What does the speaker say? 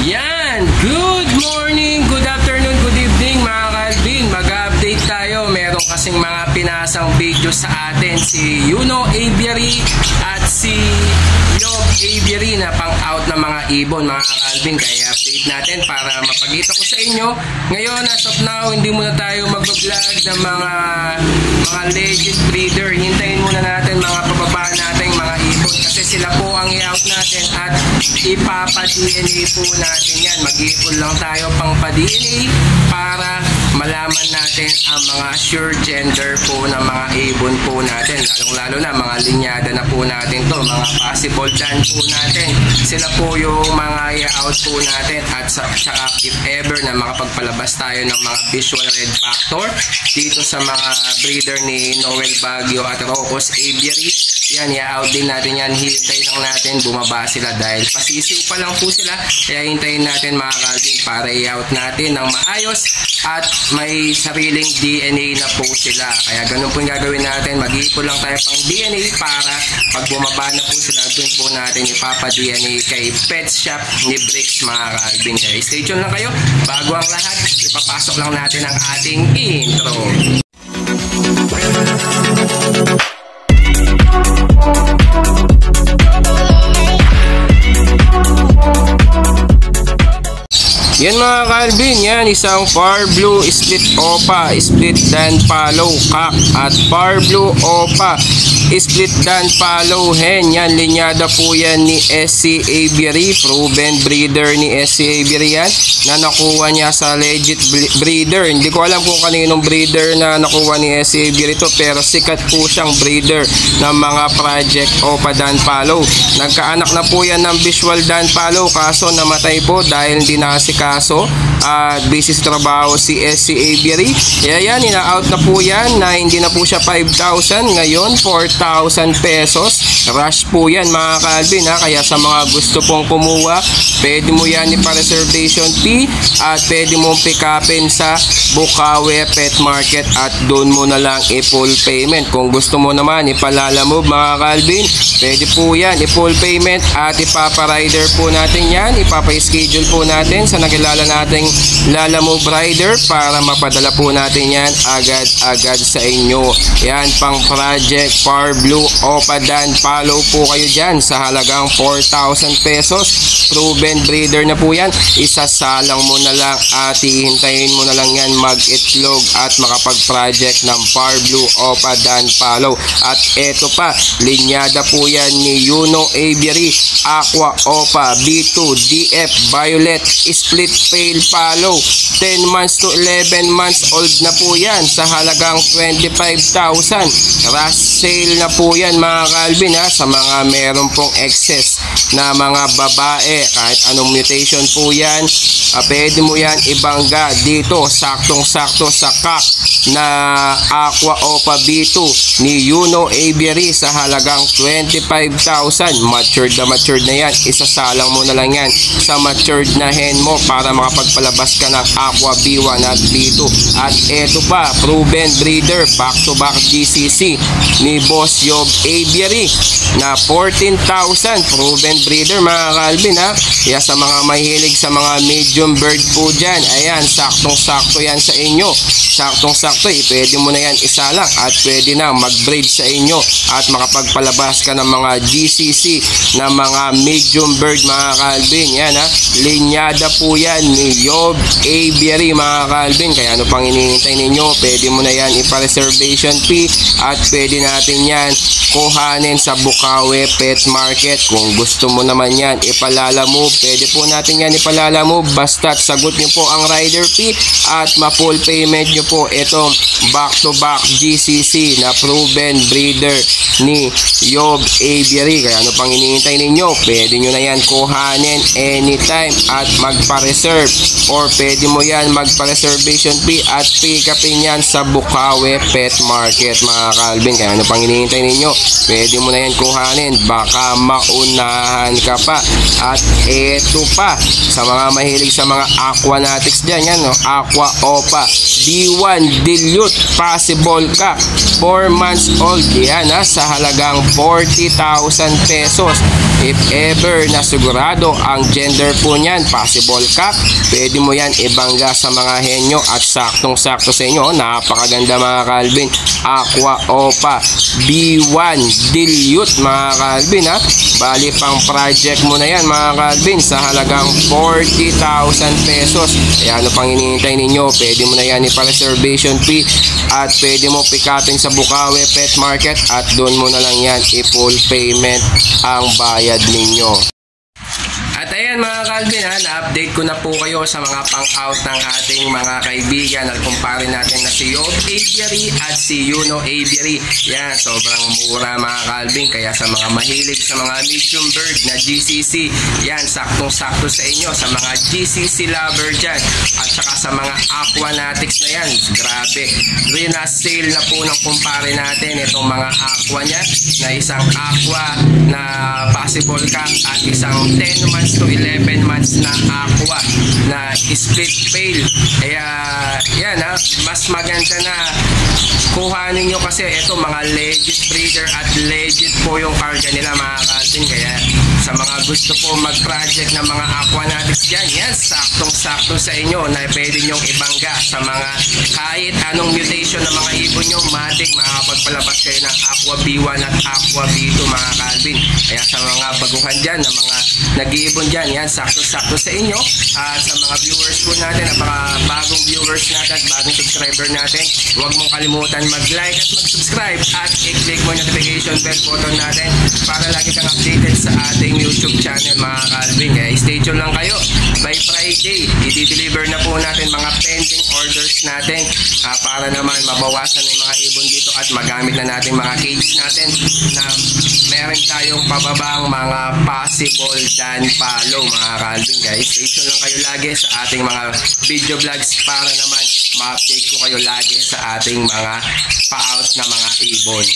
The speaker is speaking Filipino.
Yan! Good morning, good afternoon, good evening mga Calvin. Mag-update tayo. Meron kasing mga pinasang video sa atin. Si Yuno Aviary at si Yob Aviary na pang-out ng mga ibon mga Calvin. Kaya update natin para mapagita ko sa inyo. Ngayon, as of now, hindi muna tayo mag-vlog ng mga legend breeder. Hintayin muna natin mga pababa natin mga ibon. Kasi sila po ang i-out natin at ipapa-DNA po natin yan. Mag-iipon lang tayo pang pa-DNA para malaman natin ang mga sure gender po ng mga ibon po natin. Lalong-lalo na mga linyada na po natin to. Mga possible dan po natin. Sila po yung mga i-out po natin at saka if ever na makapagpalabas tayo ng mga visual red factor dito sa mga breeder ni Noel Baguio at Rocos Aviary. Yan, i-out din natin yan. Hintayin lang natin bumaba sila dahil pasisiw pa lang po sila. Kaya hintayin natin mga Calvin para i-out natin ng maayos at may sariling DNA na po sila. Kaya ganun po yung gagawin natin. Mag-iipon lang tayo pang DNA para pag bumaba na po sila, dun po natin ipapa-DNA kay Pet Shop ni Bricks mga Calvin. Kaya stay tuned lang kayo. Bago ang lahat, ipapasok lang natin ang ating intro. Yan mga Calvin, yan isang Far Blue Split Opa, Split Dan Palo Cock at Far Blue Opa, Split Dan Palo Hen. Yan, linyada po yan ni SC Aviary, proven breeder ni SC Aviary yan, na nakuha niya sa legit breeder. Hindi ko alam kung kaninong breeder na nakuha ni SC Aviary to, pero sikat po siyang breeder ng mga project Opa Dan Palo. Nagkaanak na po yan ng visual Dan Palo, kaso namatay po dahil hindi nakasika at busy sa trabaho si SC Aviary. Kaya yan, ina-out na po yan na hindi na po siya 5,000, ngayon 4,000 pesos. Rush po yan mga Calvin ha. Kaya sa mga gusto pong kumuha, pwede mo yan ipa-reservation fee at pwede mong pick upin sa Bukawi Pet Market at doon mo na lang i-full payment. Kung gusto mo naman ipalalamove mga Calvin, pwede po yan i-full payment at ipapa-rider po natin yan. Ipapa-schedule po natin sa nakilala nating Lalamove Rider para mapadala po natin yan agad-agad sa inyo. Yan, pang project Far Blue Opa Dan Palo po kayo dyan sa halagang 4,000 pesos. Proven breeder na po yan. Isasalang mo na lang at hihintayin mo na lang yan mag-itlog at makapag-project ng Far Blue Opa Dan Palo. At eto pa, linyada po yan ni Yuno Aviary, Aqua Opa, B2, DF, Violet, Split Pale Palo. 10 months to 11 months old na po yan sa halagang 25,000. Rush sale na po yan mga Calvin ha, sa mga meron pong excess na mga babae. Kahit anong mutation po yan, pwede mo yan ibangga dito. Saktong-sakto sa cock na Aqua Opa B2 ni Yuno Aviary sa halagang 25,000. Matured na yan. Isasalang mo na lang yan sa matured na hen mo para makapagpalabas ka ng Aqua B1 at B2. At eto pa, proven breeder, back to back GCC ni Boss Yob Aviary na 14,000. Proven breeder mga Calvin ha. Kaya sa mga mahilig sa mga medium bird po dyan, ayan, saktong-sakto yan sa inyo. Saktong-sakto, pwede mo na yan isalang at pwede na mag-breed sa inyo at makapagpalabas ka ng mga GCC na mga medium bird mga Calvin. Yan ha, linyada po yan ni Yob Aviary mga Calvin. Kaya ano pang hinihintay ninyo, pwede mo na yan ipa-reservation fee at pwede natin yan kuhanin sa Bukawi Pet Market. Kung gusto mo naman yan ipalalamove, pwede po natin yan ipalalamove basta't sagot nyo po ang rider fee at ma-full payment nyo po itong back-to-back GCC na proven breeder ni Yob Aviary. Kaya ano pang hinihintay ninyo, pwede nyo na yan kuhanin anytime at magpa-reserve, or pwede mo yan magpa-reservation fee at pick upin yan sa Bukawi Pet Market mga Calvin. Kaya ano pang hinihintay hinihintay ninyo? Pwede mo na yan kuhanin, baka maunahan ka pa. At eto pa, sa mga mahilig sa mga aquanatics dyan, yan, no? Aqua Opa B1 Dilute Possible Cock, 4 months old, yan ha, sa halagang 40,000 pesos. If ever na sigurado ang gender po niyan, possible cock, pwede mo yan ibangga sa mga henyo at saktong-sakto sa inyo. Napakaganda mga Calvin. Aqua Opa B1 Dilute mga Calvin ha. Bali pang project mo na yan mga Calvin sa halagang 40,000 pesos. Kaya ano pang hinihintay ninyo? Pwede mo na yan ipa-reservation fee at pwede mo pick upin sa Bukawi Pet Market at doon mo na lang yan i-full payment ang bayad ninyo. At ayan mga Calvin ha, na-update ko na po kayo sa mga pang-out ng ating mga kaibigan at kumpare natin na si Yob Aviary at si Yuno Aviary. Yan, sobrang mura mga Calvin, kaya sa mga mahilig sa mga medium bird na GCC, yan, saktong-sakto sa inyo, sa mga GCC lover dyan at saka sa mga aquanatics na yan, grabe. Sale na po ng kumpare natin itong mga aqua niya, na isang aqua na possible cock at isang 10 months to 11 months na aqua na split pail. Kaya yan ha, mas maganda na kuhanin nyo kasi ito mga legit breeder at legit po yung karga nila mga Calvin. Kaya sa mga gusto po mag-project ng mga aquanatics dyan, yan, saktong-sakto sa inyo na pwede nyong ibangga sa mga kahit anong mutation ng mga ibon nyo, matik makakapagpalabas kayo ng Aqua B1 at Aqua B2 mga Calvin. Kaya sa mga baguhan dyan, na mga nag-iibon dyan, yan, saktong-sakto sa inyo. At sa mga viewers po natin, bagong viewers natin at bagong subscriber natin, huwag mong kalimutan mag-like at mag-subscribe at i-click mo yung notification bell button natin para lagi kang updated sa ating YouTube channel mga Calvin. Kaya stay tuned lang kayo. By Friday, i-deliver na po natin mga pending orders natin para naman mabawasan yung mga ibon dito at magamit na natin mga cage natin na meron tayong pababang mga possible dan palo mga Calvin. Guys, stay tuned lang kayo lagi sa ating mga video vlogs para naman ma-update ko kayo lagi sa ating mga pa-out na mga ibon.